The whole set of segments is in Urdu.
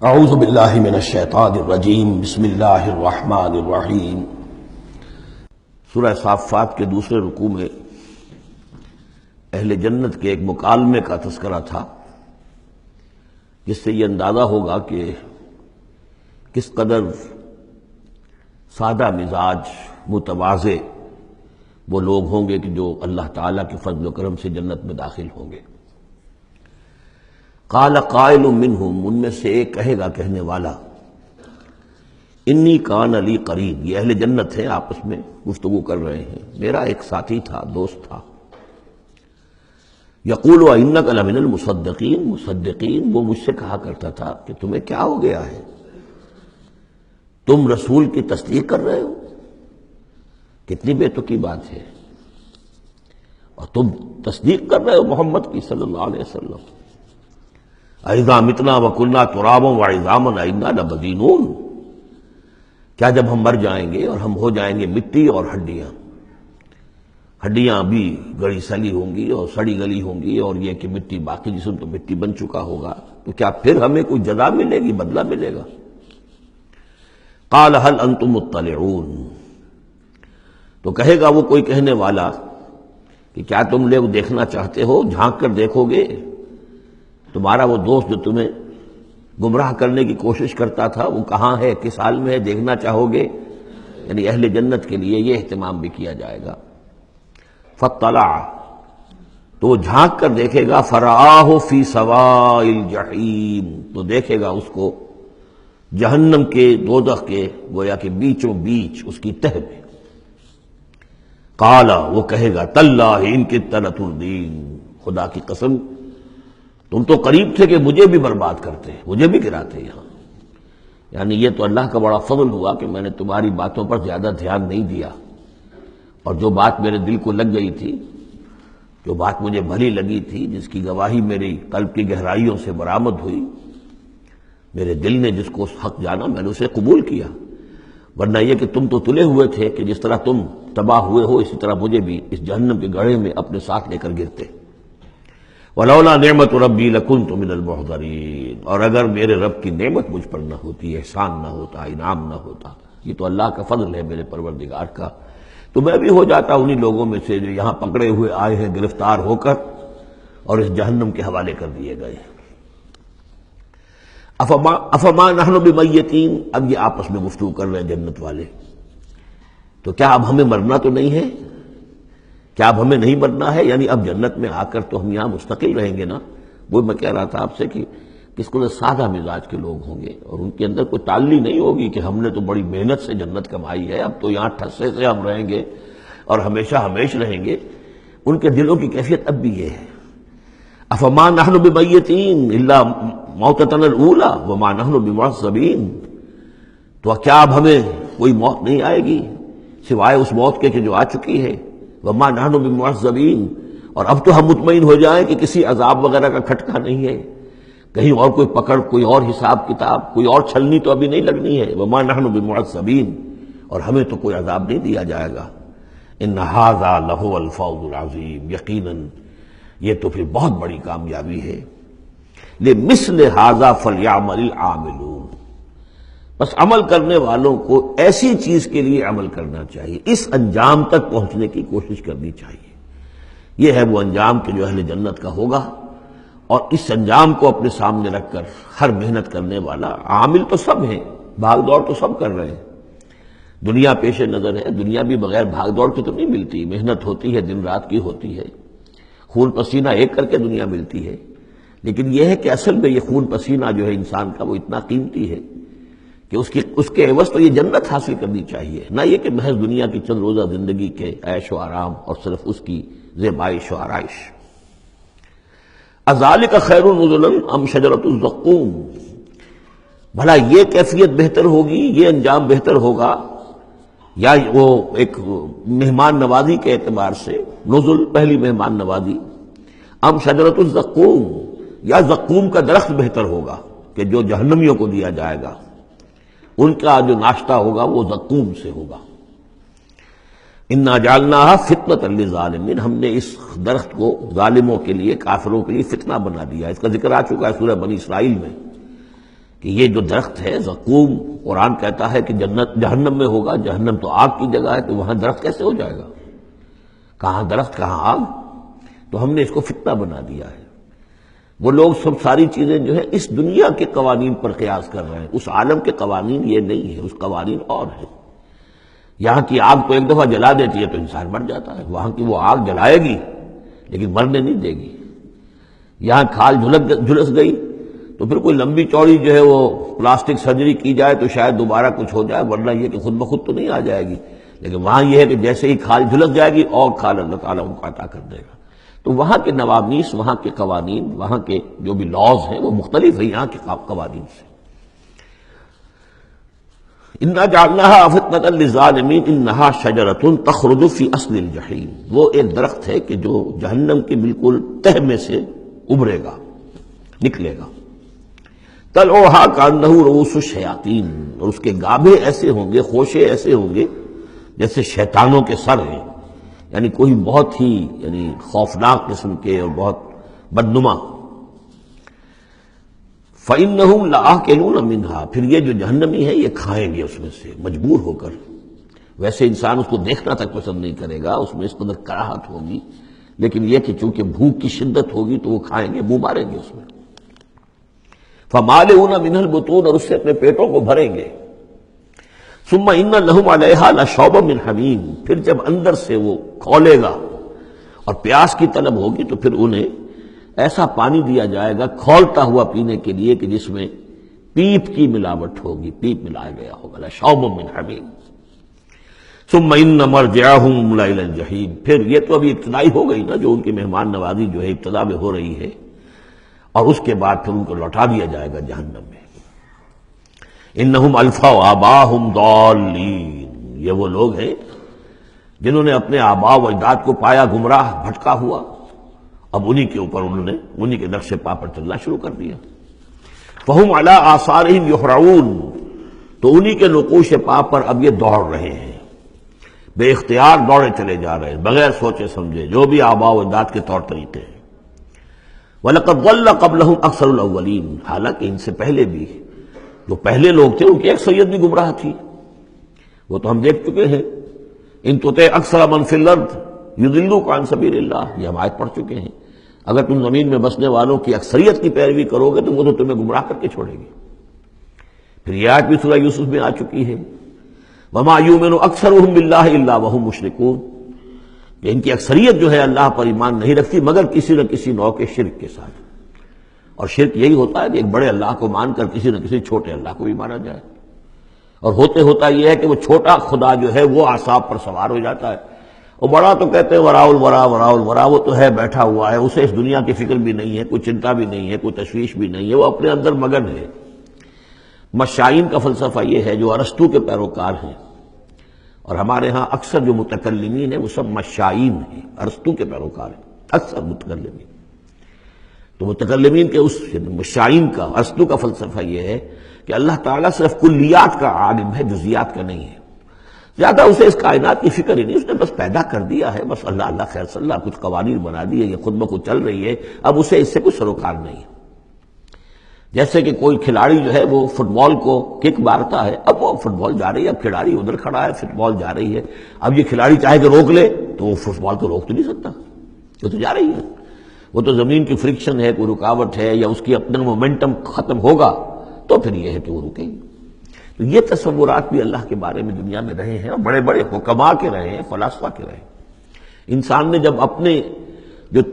اعوذ باللہ من الشیطان الرجیم بسم اللہ الرحمن الرحیم۔ سورہ صافات کے دوسرے رکوع میں اہل جنت کے ایک مکالمے کا تذکرہ تھا، جس سے یہ اندازہ ہوگا کہ کس قدر سادہ مزاج متواضع وہ لوگ ہوں گے کہ جو اللہ تعالیٰ کے فضل و کرم سے جنت میں داخل ہوں گے۔ قال قائل منہم، ان میں سے ایک کہے گا کہنے والا، انی کان لی قرین، یہ اہل جنت ہیں آپس میں گفتگو کر رہے ہیں، میرا ایک ساتھی تھا، دوست تھا، یقول وانک لمن المصدقین، مصدقین وہ مجھ سے کہا کرتا تھا کہ تمہیں کیا ہو گیا ہے، تم رسول کی تصدیق کر رہے ہو، کتنی بے تکی بات ہے، اور تم تصدیق کر رہے ہو محمد کی صلی اللہ علیہ وسلم۔ اذا متنا وکنا ترابا وعظاما انا لمدینون، کیا جب ہم مر جائیں گے اور ہم ہو جائیں گے مٹی اور ہڈیاں، ہڈیاں بھی گڑی سلی ہوں گی اور سڑی گلی ہوں گی، اور یہ کہ مٹی باقی جسم تو مٹی بن چکا ہوگا، تو کیا پھر ہمیں کوئی جزا ملے گی، بدلہ ملے گا؟ قال هل انتم مطلعون، تو کہے گا وہ کوئی کہنے والا کہ کیا تم لوگ دیکھنا چاہتے ہو، جھانک کر دیکھو گے، تمہارا وہ دوست جو تمہیں گمراہ کرنے کی کوشش کرتا تھا وہ کہاں ہے، کس حال میں ہے، دیکھنا چاہو گے؟ یعنی اہل جنت کے لیے یہ اہتمام بھی کیا جائے گا۔ فاطلع، تو وہ جھانک کر دیکھے گا، فرآہ فی سواء الجحیم، تو دیکھے گا اس کو جہنم کے، دوزخ کے گویا کہ بیچوں بیچ اس کی تہ میں۔ قال، وہ کہے گا، تاللہ ان کدت لتردین، خدا کی قسم تم تو قریب تھے کہ مجھے بھی برباد کرتے، مجھے بھی گراتے یہاں، یعنی یہ تو اللہ کا بڑا فضل ہوا کہ میں نے تمہاری باتوں پر زیادہ دھیان نہیں دیا، اور جو بات میرے دل کو لگ گئی تھی، جو بات مجھے بھلی لگی تھی، جس کی گواہی میری قلب کی گہرائیوں سے برآمد ہوئی، میرے دل نے جس کو حق جانا میں نے اسے قبول کیا، ورنہ یہ کہ تم تو تلے ہوئے تھے کہ جس طرح تم تباہ ہوئے ہو اسی طرح مجھے بھی اس جہنم کے گڑھے میں اپنے ساتھ لے کر گرتے۔ ولولا نعمت ربی لکنت من المحضرین، اور اگر میرے رب کی نعمت مجھ پر نہ ہوتی، احسان نہ ہوتا، انعام نہ ہوتا، یہ تو اللہ کا فضل ہے میرے پروردگار کا، تو میں بھی ہو جاتا انہی لوگوں میں سے جو یہاں پکڑے ہوئے آئے ہیں گرفتار ہو کر اور اس جہنم کے حوالے کر دیے گئے۔ افما نحن بمیتین، اب یہ آپس میں گفتگو کر رہے ہیں جنت والے، تو کیا اب ہمیں مرنا تو نہیں ہے، کیا اب ہمیں نہیں مرنا ہے، یعنی اب جنت میں آ کر تو ہم یہاں مستقل رہیں گے نا۔ وہ میں کہہ رہا تھا آپ سے کہ کس کو سادہ مزاج کے لوگ ہوں گے اور ان کے اندر کوئی تعلی نہیں ہوگی کہ ہم نے تو بڑی محنت سے جنت کمائی ہے، اب تو یہاں ٹھسے سے ہم رہیں گے اور ہمیشہ ہمیش رہیں گے، ان کے دلوں کی کیفیت اب بھی یہ ہے۔ افما نحن بمیتین الا موتتنا الاولی وما نحن بمعذبین، تو کیا اب ہمیں کوئی موت نہیں آئے گی سوائے اس موت کے کہ جو آ چکی ہے، وما نحن بمعذبین، اور اب تو ہم مطمئن ہو جائیں کہ کسی عذاب وغیرہ کا کھٹکا نہیں ہے، کہیں اور کوئی پکڑ، کوئی اور حساب کتاب، کوئی اور چھلنی تو ابھی نہیں لگنی ہے، وما نحن بمعذبین، اور ہمیں تو کوئی عذاب نہیں دیا جائے گا۔ ان ھذا لہو الفوز العظیم، یقیناً یہ تو پھر بہت بڑی کامیابی ہے۔ لمثل ھذا فلیعمل العاملون، بس عمل کرنے والوں کو ایسی چیز کے لیے عمل کرنا چاہیے، اس انجام تک پہنچنے کی کوشش کرنی چاہیے۔ یہ ہے وہ انجام کہ جو اہل جنت کا ہوگا، اور اس انجام کو اپنے سامنے رکھ کر ہر محنت کرنے والا، عامل تو سب ہیں، بھاگ دوڑ تو سب کر رہے ہیں، دنیا پیش نظر ہے، دنیا بھی بغیر بھاگ دوڑ کے تو نہیں ملتی، محنت ہوتی ہے، دن رات کی ہوتی ہے، خون پسینہ ایک کر کے دنیا ملتی ہے، لیکن یہ ہے کہ اصل میں یہ خون پسینہ جو ہے انسان کا وہ اتنا قیمتی ہے کہ اس کے عوض تو یہ جنت حاصل کرنی چاہیے، نہ یہ کہ محض دنیا کی چند روزہ زندگی کے عیش و آرام اور صرف اس کی زیبائش و آرائش۔ اذالک خیر نزلا ام شجرۃ الزقوم، بھلا یہ کیفیت بہتر ہوگی، یہ انجام بہتر ہوگا، یا وہ ایک مہمان نوازی کے اعتبار سے، نزل پہلی مہمان نوازی، ام شجرۃ الزقوم، یا زقوم کا درخت بہتر ہوگا کہ جو جہنمیوں کو دیا جائے گا، ان کا جو ناشتہ ہوگا وہ زقوم سے ہوگا۔ انا جعلناها فتنة للظالمین، ہم نے اس درخت کو ظالموں کے لیے، کافروں کے لیے فتنہ بنا دیا۔ اس کا ذکر آ چکا ہے سورہ بنی اسرائیل میں کہ یہ جو درخت ہے زقوم، قرآن کہتا ہے کہ جنت جہنم میں ہوگا، جہنم تو آگ کی جگہ ہے، تو وہاں درخت کیسے ہو جائے گا؟ کہاں درخت کہاں آگ؟ تو ہم نے اس کو فتنہ بنا دیا ہے۔ وہ لوگ سب ساری چیزیں جو ہے اس دنیا کے قوانین پر قیاس کر رہے ہیں، اس عالم کے قوانین یہ نہیں ہے، اس قوانین اور ہیں۔ یہاں کی آگ کو ایک دفعہ جلا دیتی ہے تو انسان مر جاتا ہے، وہاں کی وہ آگ جلائے گی لیکن مرنے نہیں دے گی۔ یہاں کھال جھلس گئی تو پھر کوئی لمبی چوڑی جو ہے وہ پلاسٹک سرجری کی جائے تو شاید دوبارہ کچھ ہو جائے، ورنہ یہ کہ خود بخود تو نہیں آ جائے گی۔ لیکن وہاں یہ ہے کہ جیسے ہی کھال جھلس جائے گی اور کھال اللہ تعالیٰ ان کو عطا کر دے گا۔ تو وہاں کے نوامیس، وہاں کے قوانین، وہاں کے جو بھی لاز ہیں وہ مختلف ہیں یہاں کے قوانین سے۔ اِنَّا جَعَلْنَاهَا فِتْنَةً لِلظَّالِمِينَ إِنَّهَا شَجَرَةٌ تَخْرُجُ فِي أَصْلِ الْجَحِيمِ، وہ ایک درخت ہے کہ جو جہنم کے بالکل تہ میں سے ابھرے گا، نکلے گا۔ طَلْعُهَا كَأَنَّهُ رُءُوسُ الشَّيَاطِينِ، اور اس کے گابھے ایسے ہوں گے، خوشے ایسے ہوں گے جیسے شیطانوں کے سر ہیں، یعنی کوئی بہت ہی خوفناک قسم کے اور بہت بدنما۔ فَإِنَّهُمْ لَآكِلُونَ مِنْهَا، پھر یہ جو جہنمی ہے یہ کھائیں گے اس میں سے مجبور ہو کر۔ ویسے انسان اس کو دیکھنا تک پسند نہیں کرے گا، اس میں اس قدر کراہت ہوگی، لیکن یہ کہ چونکہ بھوک کی شدت ہوگی تو وہ کھائیں گے، منہ ماریں گے اس میں۔ فَمَالِئُونَ مِنْهَا الْبُطُونَ، اور اس سے اپنے پیٹوں کو بھریں گے۔ ثُمَّ إِنَّ لَهُمْ عَلَيْهَا لَشَوْبًا مِّنْ حَمِيمٍ، پھر جب اندر سے وہ کھولے گا اور پیاس کی طلب ہوگی تو پھر انہیں ایسا پانی دیا جائے گا کھولتا ہوا پینے کے لیے کہ جس میں پیپ کی ملاوٹ ہوگی، پیپ ملایا گیا ہوگا، لَشَوْبًا مِّنْ حَمِيمٍ۔ ثُمَّ إِنَّ مَرْجِعَهُمْ لَإِلَى الْجَحِيمِ، پھر یہ تو ابھی ابتدائی ہو گئی نا، جو ان کی مہمان نوازی جو ہے ابتدا میں ہو رہی ہے، اور اس کے بعد پھر ان کو لوٹا دیا جائے گا جہنم میں۔ انہم الفوا آباہم ضالین، یہ وہ لوگ ہیں جنہوں نے اپنے آباء و اجداد کو پایا گمراہ، بھٹکا ہوا، اب انہی کے اوپر انہوں نے انہی کے نقش پا پر چلنا شروع کر دیا۔ فہم علی آثارہم یہرعون، تو انہی کے نقوش پا پر اب یہ دوڑ رہے ہیں، بے اختیار دوڑے چلے جا رہے ہیں، بغیر سوچے سمجھے، جو بھی آباء و اجداد کے طور طریقے ہیں۔ وَلَقَدْ ضَلَّ قَبْلَهُمْ أَكْثَرُ الْأَوَّلِينَ، حالانکہ ان سے پہلے بھی جو پہلے لوگ تھے ان کی اکثریت بھی گمراہ تھی، وہ تو ہم دیکھ چکے ہیں۔ ان تطع اکثر من فی الارض یضلوک عن سبیل اللہ، یہ ہم آیت پڑھ چکے ہیں۔ اگر تم زمین میں بسنے والوں کی اکثریت کی پیروی کرو گے تو وہ تو تمہیں گمراہ کر کے چھوڑے گی۔ پھر یہ آیت بھی سورہ یوسف میں آ چکی ہے، وما یؤمن اکثرهم باللہ الا وهم مشرکون، کہ ان کی اکثریت جو ہے اللہ پر ایمان نہیں رکھتی مگر کسی نہ کسی نوع کے شرک کے ساتھ۔ اور شرک یہی ہوتا ہے کہ ایک بڑے اللہ کو مان کر کسی نہ کسی چھوٹے اللہ کو بھی مانا جائے، اور ہوتا یہ ہے کہ وہ چھوٹا خدا جو ہے وہ اعصاب پر سوار ہو جاتا ہے، اور بڑا تو کہتے ہیں وراء الورا وراء الورا، وہ تو ہے بیٹھا ہوا ہے، اسے اس دنیا کی فکر بھی نہیں ہے، کوئی چنتا بھی نہیں ہے، کوئی تشویش بھی نہیں ہے، وہ اپنے اندر مگن ہے۔ مشائین کا فلسفہ یہ ہے جو ارسطو کے پیروکار ہیں، اور ہمارے ہاں اکثر جو متکلمین ہیں وہ سب مشائین ہیں، ارسطو کے پیروکار ہیں اکثر متکلمین۔ تو متکلمین کے اس مشائین کا، ارسطو کا فلسفہ یہ ہے کہ اللہ تعالیٰ صرف کلیات کا عالم ہے، جزیات کا نہیں ہے، زیادہ اسے اس کائنات کی فکر ہی نہیں، اس نے بس پیدا کر دیا ہے، بس اللہ اللہ خیر صلی اللہ، کچھ قوانین بنا دیے، یہ خود بخود چل رہی ہے، اب اسے اس سے کچھ سروکار نہیں ہے۔ جیسے کہ کوئی کھلاڑی جو ہے وہ فٹ بال کو کک مارتا ہے، اب وہ فٹ بال جا رہی ہے، اب کھلاڑی ادھر کھڑا ہے، فٹ بال جا رہی ہے، اب یہ کھلاڑی چاہے کہ روک لے تو وہ فٹ بال کو روک تو نہیں سکتا، وہ تو جا رہی ہے، وہ تو زمین کی فرکشن ہے، کوئی رکاوٹ ہے، یا اس کی اپنا مومنٹم ختم ہوگا تو پھر یہ ہے کہ وہ رکے گی۔ تو یہ تصورات بھی اللہ کے بارے میں دنیا میں رہے ہیں، اور بڑے بڑے حکماء کے رہے ہیں، فلاسفہ کے رہے ہیں۔ انسان نے جب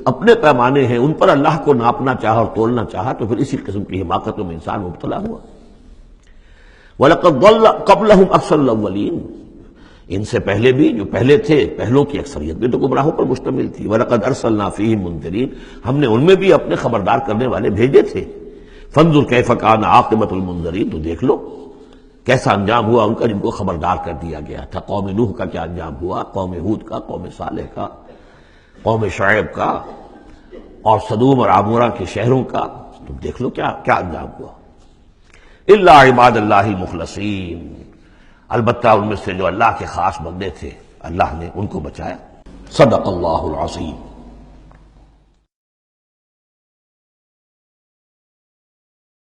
اپنے پیمانے ہیں ان پر اللہ کو ناپنا چاہا اور تولنا چاہا تو پھر اسی قسم کی حماقتوں میں انسان مبتلا ہوا۔ وَلَقَدْ ضَلَّ قَبْلَهُمْ أَكْثَرُ الْأَوَّلِينَ، ان سے پہلے بھی جو پہلے تھے، پہلوں کی اکثریت بھی تو گمراہوں پر مشتمل تھی۔ وَلَقَدْ أَرْسَلْنَا فِيهِمْ مُنذِرِينَ، ہم نے ان میں بھی اپنے خبردار کرنے والے بھیجے تھے۔ فَانظُرْ كَيْفَ كَانَ عَاقِبَةُ الْمُنذَرِينَ، تو دیکھ لو کیسا انجام ہوا ان کا جن کو خبردار کر دیا گیا تھا۔ قوم نوح کا کیا انجام ہوا، قوم ہود کا، قوم صالح کا، قوم شعیب کا، اور سدوم اور عمورہ کے شہروں کا، تم دیکھ لو کیا انجام ہوا۔ الا عباد اللہ المخلصین، البتہ ان میں سے جو اللہ کے خاص بندے تھے اللہ نے ان کو بچایا۔ صدق اللہ العظیم۔